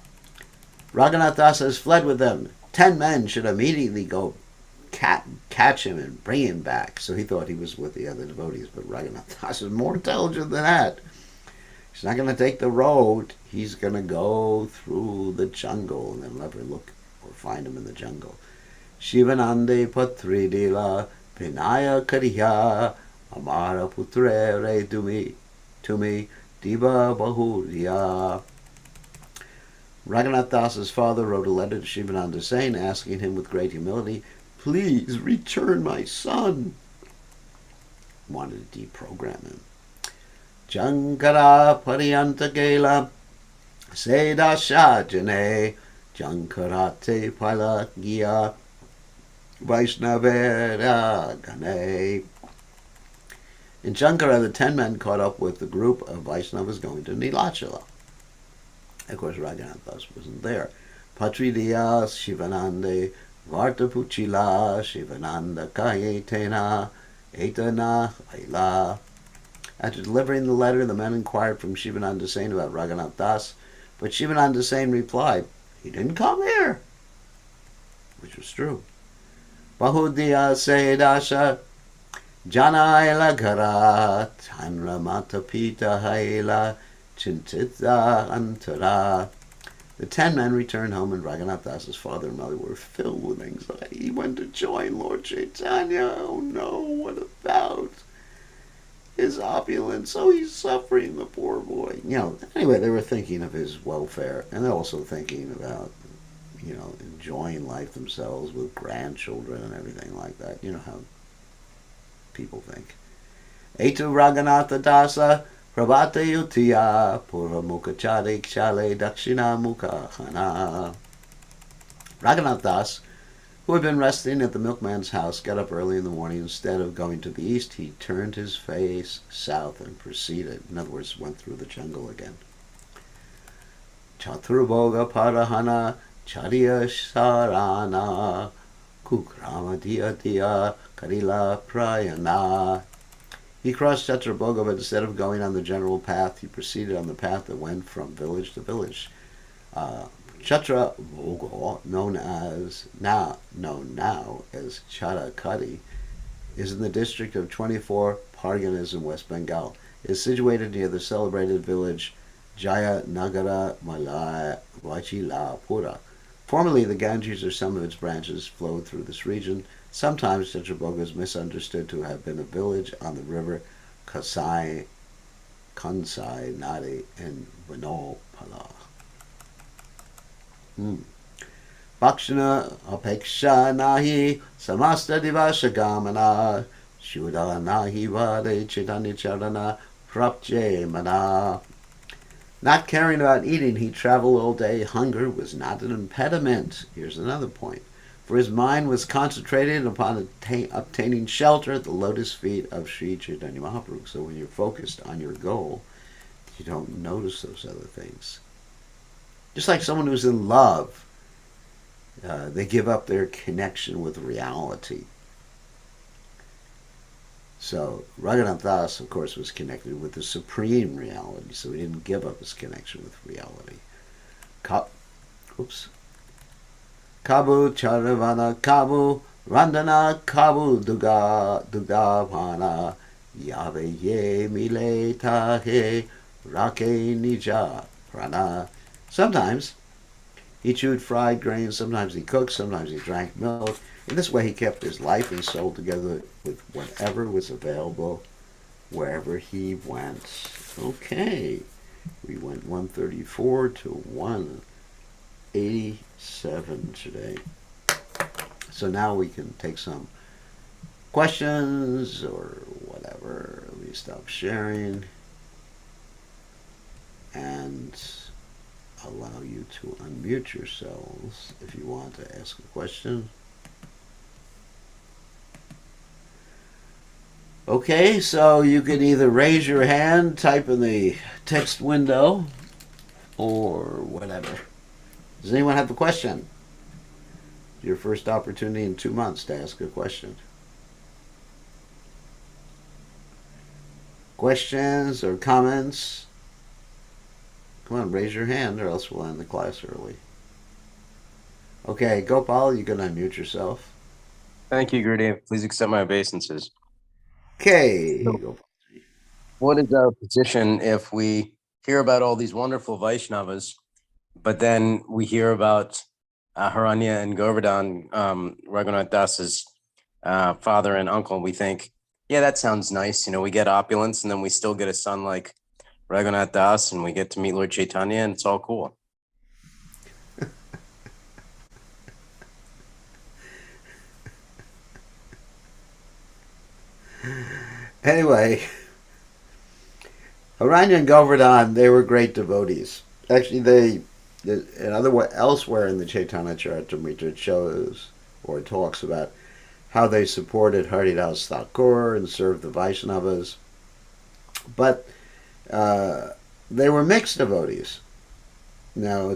Raghunath Das has fled with them. 10 men should immediately go catch him and bring him back. So he thought he was with the other devotees, but Raghunath Das is more intelligent than that. He's not going to take the road. He's going to go through the jungle, and they'll never look or find him in the jungle. Shivanande Patri Lila Vinaya Kariya Amara Putre Re Tumi Diva Bahuriya. Raghunath Das's father wrote a letter to Shivananda saying, asking him with great humility, "Please return my son." Wanted to deprogram him. Jankara Pariyanta Gela Sedasha Jane Jankarate Palagya Vaishnavera Gane. In Jankara, the 10 men caught up with the group of Vaishnavas going to Nilachala. Of course, Raghunath Das wasn't there. Patridiya Shivanande Vartapuchila Shivananda Kayetena Etana Aila. After delivering the letter, the men inquired from Shivananda Sain about Raghunath Das, but Shivananda Sain replied, "He didn't come here," which was true. Bahudiya Sayedasha Janaila Gara Tanra Mata Pita Haila Chintita Antara. The 10 men returned home, and Raghunath Das's father and mother were filled with anxiety. He went to join Lord Caitanya. Oh no, what about his opulence? Oh, he's suffering, the poor boy. Anyway, they were thinking of his welfare, and they're also thinking about, enjoying life themselves with grandchildren and everything like that. You know how people think. Etu Raghunatha Dasa Prabhata Yutiya Pura Mukha Chadik Chale Dakshina Mukha Hana. Raghunath Das, who had been resting at the milkman's house, got up early in the morning. Instead of going to the east, he turned his face south and proceeded. In other words, went through the jungle again. Chaturboga Parahana Chariya Sarana Kukrama Dia Dia Karila Prayana. He crossed Chaturboga, but instead of going on the general path, he proceeded on the path that went from village to village. Chaturboga, known now as Charakati, is in the district of 24 Parganas in West Bengal. It is situated near the celebrated village Jaya Nagara Malaya Vachilapura. Formerly, the Ganges or some of its branches flowed through this region. Sometimes Chaturboga is misunderstood to have been a village on the river Kansai Nadi in Vinopala. Bhakshana apeksha nahi samasta divasha gamana shuddha nahi vade chaitanya charana prapje mana. Not caring about eating, he traveled all day. Hunger was not an impediment. Here's another point. For his mind was concentrated upon obtaining shelter at the lotus feet of Sri Caitanya Mahaprabhu. So when you're focused on your goal, you don't notice those other things. Just like someone who's in love, they give up their connection with reality. So Raghunath Das, of course, was connected with the supreme reality, so he didn't give up his connection with reality. Kabu Charavana Kabu Randana Kabu Dugavana Yave ye mile tahe rake nija prana. Sometimes he chewed fried grains, sometimes he cooked, sometimes he drank milk. In this way, he kept his life and soul together with whatever was available wherever he went. Okay, we went 134 to 187 today. So now we can take some questions or whatever. Let me stop sharing and allow you to unmute yourselves if you want to ask a question. Okay, so you can either raise your hand, type in the text window, or whatever. Does anyone have a question? Your first opportunity in 2 months to ask a question. Questions or comments? Come on, raise your hand or else we'll end the class early. Okay, Gopal, you can unmute yourself. Thank you, Gurudev. Please accept my obeisances. Okay, So, Gopal. what is our position if we hear about all these wonderful Vaishnavas, but then we hear about Haranya and Govardhan, Raghunath Das's father and uncle, and we think, yeah, that sounds nice. We get opulence, and then we still get a son like Raghunath Das, and we get to meet Lord Caitanya, and it's all cool. Anyway, Haranya and Govardhan, they were great devotees. Actually, elsewhere in the Chaitanya Charitamrta it shows or it talks about how they supported Haridas Thakur and served the Vaishnavas. But they were mixed devotees. Now,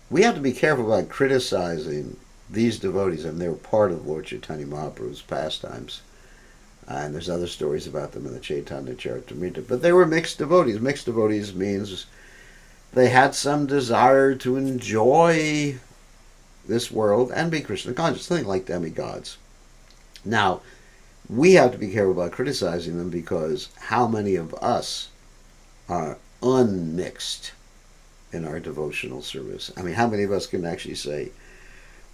we have to be careful about criticizing these devotees. I mean, they were part of Lord Chaitanya Mahaprabhu's pastimes. And there's other stories about them in the Chaitanya Charitamrita. But they were mixed devotees. Mixed devotees means they had some desire to enjoy this world and be Krishna conscious, something like demigods. Now, we have to be careful about criticizing them because how many of us are unmixed in our devotional service? I mean, how many of us can actually say,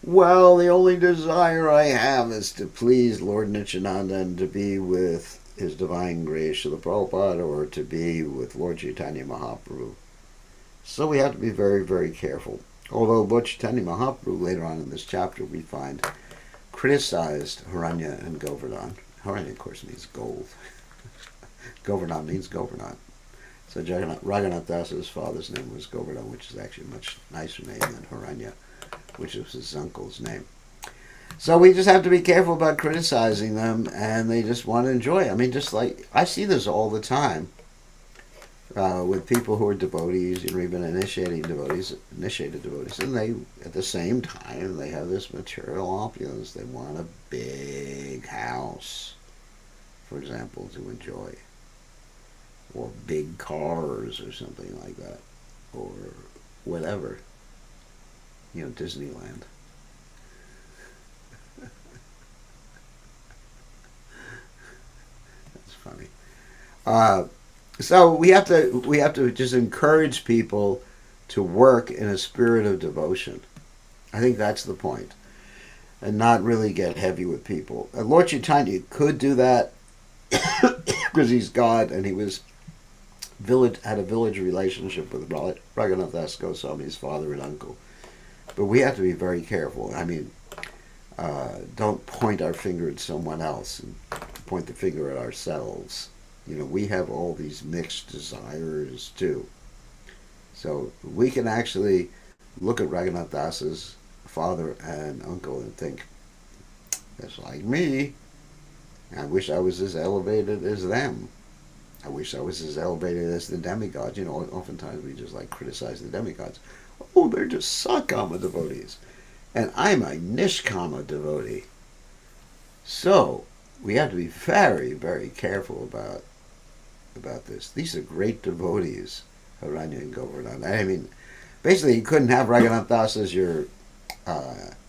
well, the only desire I have is to please Lord Nityananda and to be with His Divine Grace Srila Prabhupada or to be with Lord Chaitanya Mahaprabhu. So we have to be very, very careful. Although Lord Chaitanya Mahaprabhu, later on in this chapter, we find criticized Haranya and Govardhan. Haranya, of course, means gold. Govardhan means Govardhan. So Raghunath Das's father's name was Govardhan, which is actually a much nicer name than Haranya, which was his uncle's name. So we just have to be careful about criticizing them, and they just want to enjoy. I mean, just like I see this all the time with people who are devotees, even initiated devotees, and they, at the same time, they have this material opulence. They want a big house, for example, to enjoy, or big cars, or something like that, or whatever. Disneyland. That's funny. So we have to just encourage people to work in a spirit of devotion. I think that's the point, and not really get heavy with people. Lord Chaitanya could do that because he's God, and he had a village relationship with Raghunath Das Goswami's father and uncle. But we have to be very careful. I mean, don't point our finger at someone else and point the finger at ourselves. We have all these mixed desires too. So we can actually look at Raghunath Das's father and uncle and think, that's like me. I wish I was as elevated as them. I wish I was as elevated as the demigods. Oftentimes we just criticize the demigods. Oh, they're just Sakama devotees. And I'm a Nishkama devotee. So we have to be very, very careful about this. These are great devotees, Haranya and Govardhan. I mean, basically, you couldn't have Raghunath Das as your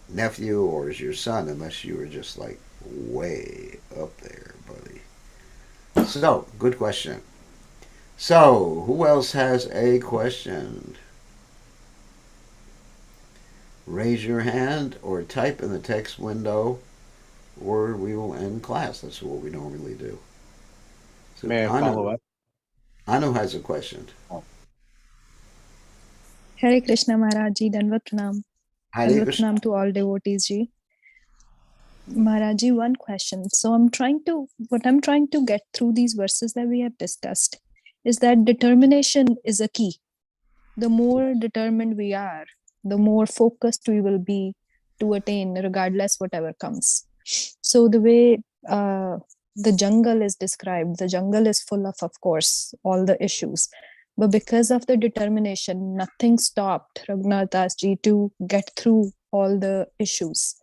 nephew or as your son unless you were just way up there, buddy. So, good question. So, who else has a question? Raise your hand or type in the text window, or we will end class. That's what we normally do. So, May I follow up? Anu has a question. Hare Krishna Maharaj Ji, Danvat Pranam. Hare Danvat Krishna. Pranam to all devotees Ji. Maharaj Ji, one question. So what I'm trying to get through these verses that we have discussed is that determination is a key. The more determined we are, the more focused we will be to attain regardless whatever comes. So the way the jungle is described, the jungle is full of course, all the issues. But because of the determination, nothing stopped Raghunath Das Ji to get through all the issues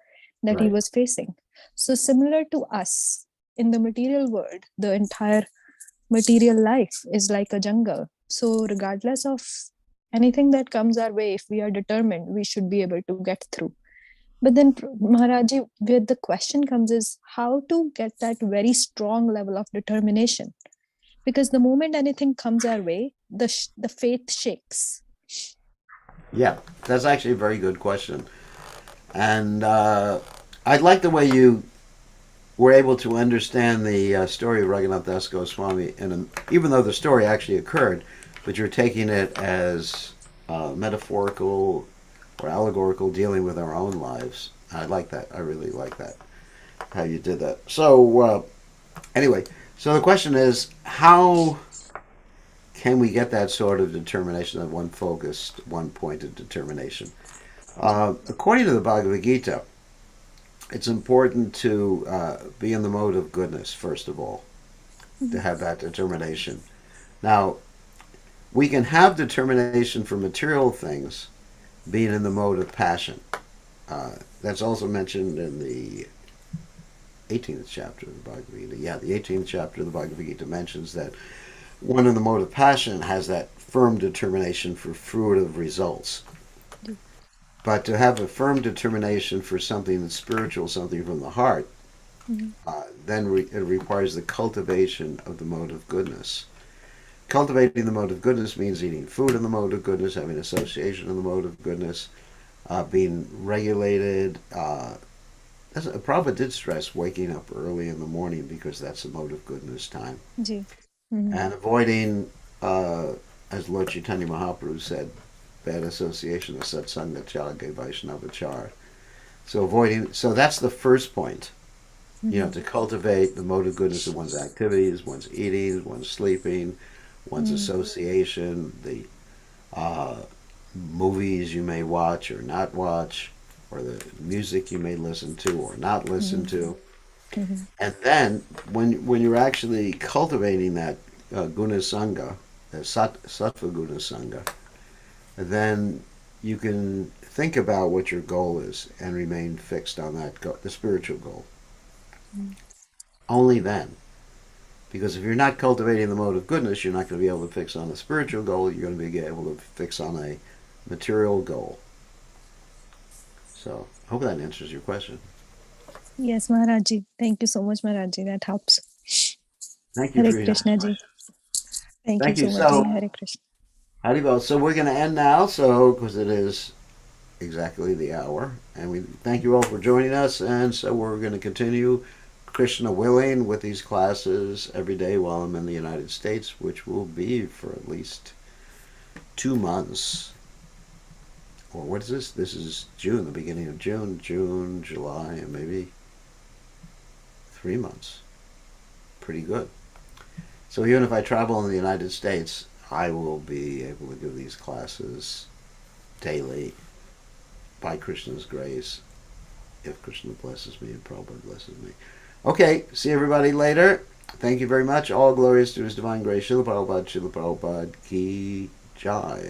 that he Right. was facing. So similar to us in the material world, the entire material life is like a jungle. So regardless of anything that comes our way, if we are determined, we should be able to get through. But then Maharaji, where the question comes is how to get that very strong level of determination. Because the moment anything comes our way, the faith shakes. Yeah, that's actually a very good question. And I like the way you were able to understand the story of Raghunath Das Goswami, and even though the story actually occurred, but you're taking it as metaphorical or allegorical, dealing with our own lives. I like that. I really like that, how you did that. So, anyway, so the question is, how can we get that sort of determination, that one focused, one pointed determination? According to the Bhagavad Gita, it's important to be in the mode of goodness, first of all, to have that determination. Now, we can have determination for material things being in the mode of passion. That's also mentioned in the 18th chapter of the Bhagavad Gita. Yeah, the 18th chapter of the Bhagavad Gita mentions that one in the mode of passion has that firm determination for fruitive results. But to have a firm determination for something that's spiritual, something from the heart, then it requires the cultivation of the mode of goodness. Cultivating the mode of goodness means eating food in the mode of goodness, having association in the mode of goodness, being regulated. Prabhupada did stress waking up early in the morning because that's the mode of goodness time. And avoiding, as Lord Chaitanya Mahaprabhu said, bad association of satsanga charge vaishnavachar. So that's the first point. To cultivate the mode of goodness in one's activities, one's eating, one's sleeping, one's association, the movies you may watch or not watch, or the music you may listen to or not listen to. And then when you're actually cultivating that guna sangha, sattva guna sangha, then you can think about what your goal is and remain fixed on that the spiritual goal. Only then. Because if you're not cultivating the mode of goodness, you're not going to be able to fix on a spiritual goal. You're going to be able to fix on a material goal. So, I hope that answers your question. Yes, Maharaji. Thank you so much, Maharaji. That helps. Thank you Hare for your Krishna Ji. Thank you Thank you. so much, So, Ji. Hare Krishna. Haribol. So we're going to end now, because it is exactly the hour. And we thank you all for joining us. And so we're going to continue, Krishna willing, with these classes every day while I'm in the United States, which will be for at least 2 months. Or what is this? This is June, the beginning of June, July, and maybe 3 months. Pretty good. So even if I travel in the United States, I will be able to give these classes daily by Krishna's grace, if Krishna blesses me and Prabhupada blesses me. Okay, see everybody later. Thank you very much. All glorious to His divine grace. Srila Prabhupada ki jai.